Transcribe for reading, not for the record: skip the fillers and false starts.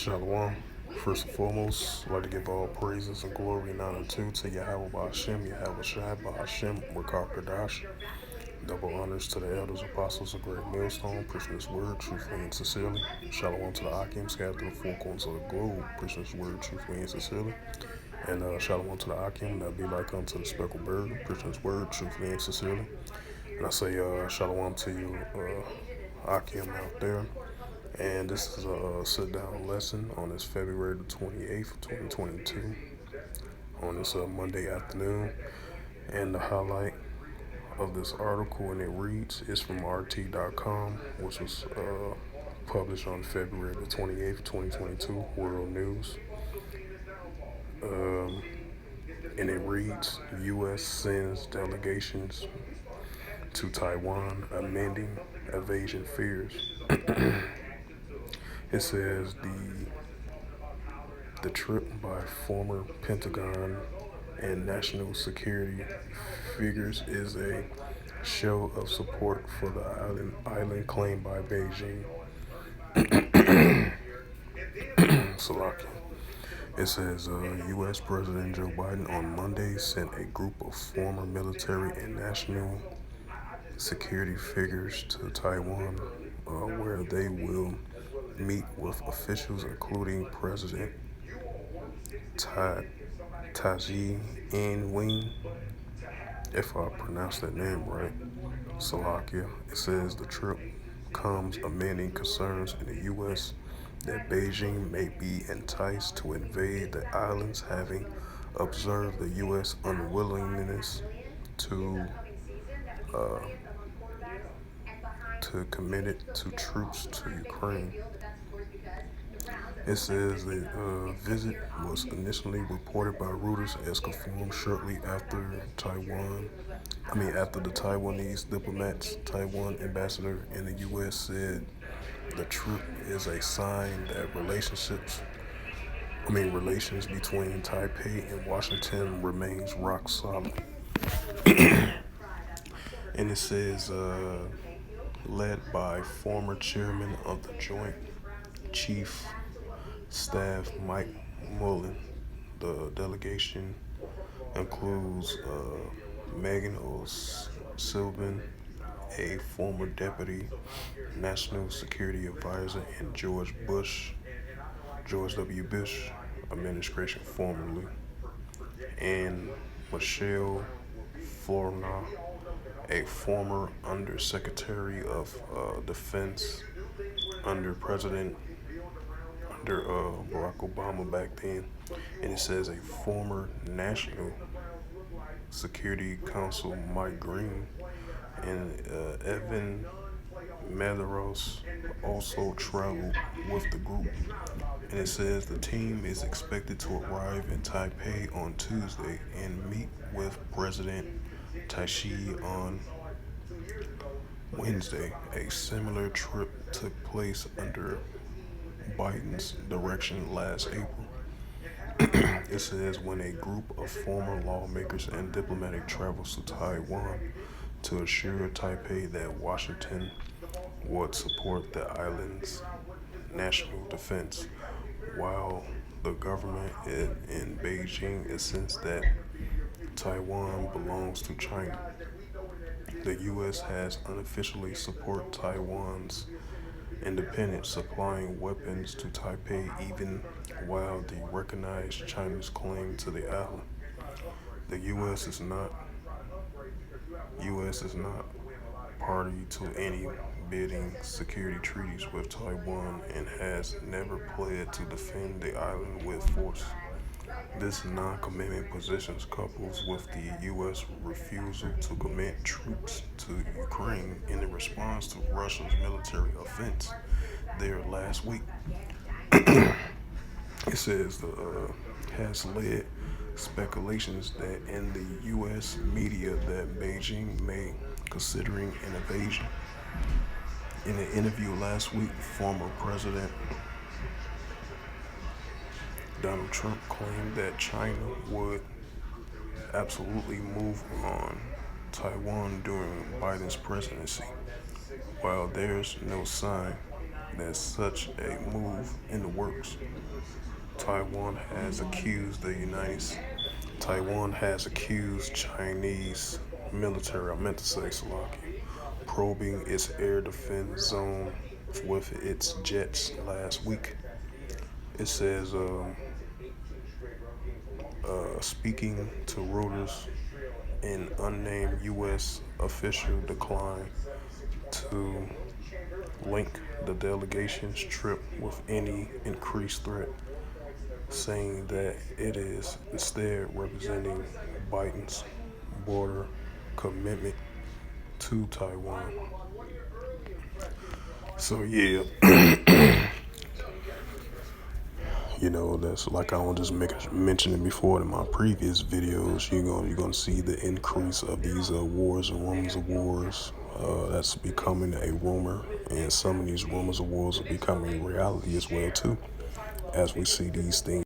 Shalom. First and foremost, I'd like to give all praises and glory and honor to Yahweh Ba'Hashem, Yahweh Shai Ba'Hashem, Rakar Kadash. Double honors to the elders, apostles of Great Millstone, preaching this word truthfully and sincerely. Shalom to the Akim, scattered through the four corners of the globe, preaching this word truthfully and sincerely. And shalom to the Akim, that be like unto the speckled bird, preaching this word truthfully and sincerely. And I say shalom to you, Akim out there. And this is a sit-down lesson on this February the 28th, 2022, on this Monday afternoon. And the highlight of this article, and it reads, is from RT.com, which was published on February the 28th, 2022, World News. And it reads, U.S. sends delegations to Taiwan, amending evasion fears. It says the trip by former Pentagon and national security figures is a show of support for the island claimed by Beijing. Salakia. It says U.S. President Joe Biden on Monday sent a group of former military and national security figures to Taiwan, where they will meet with officials including President Taji Ing-wen, if I pronounced that name right, Slovakia. It says the trip comes amid concerns in the U.S. that Beijing may be enticed to invade the islands, having observed the U.S. unwillingness to commit it to troops to Ukraine. It says the visit was initially reported by Reuters as confirmed shortly after after the Taiwanese diplomats, Taiwan ambassador in the U.S. said the trip is a sign that relations between Taipei and Washington remains rock solid. And it says, led by former chairman of the Joint Chief Staff Mike Mullen. The delegation includes Megan O'Sullivan, a former deputy national security advisor in George W. Bush administration formerly, and Michelle Flournoy, a former undersecretary of defense under Barack Obama back then. And it says a former National Security Council Mike Green and Evan Medeiros also traveled with the group. And it says the team is expected to arrive in Taipei on Tuesday and meet with President Tashi on Wednesday. A similar trip took place under Biden's direction last April. It says when a group of former lawmakers and diplomatic travels to Taiwan to assure Taipei that Washington would support the island's national defense, while the government in Beijing insists that Taiwan belongs to China. The U.S. has unofficially supported Taiwan's independence, supplying weapons to Taipei even while they recognize China's claim to the island. The U.S. is not party to any bidding security treaties with Taiwan and has never pledged to defend the island with force. This non-commitment position couples with the U.S. refusal to commit troops to Ukraine in response to Russia's military offense there last week. It says has led speculations that in the U.S. media that Beijing may considering an invasion. In an interview last week, former President Donald Trump claimed that China would absolutely move on Taiwan during Biden's presidency, while there's no sign there's such a move in the works. Taiwan has accused the United Taiwan has accused Chinese military, I meant to say Slovakia, probing its air defense zone with its jets last week. It says, speaking to Reuters, an unnamed U.S. official declined to link the delegation's trip with any increased threat, saying that it is instead representing Biden's border commitment to Taiwan. So yeah, that's like I was just mentioning before in my previous videos. You're gonna see the increase of these wars and rumors of wars. That's becoming a rumor, and some of these rumors of wars are becoming reality as well too, as we see these things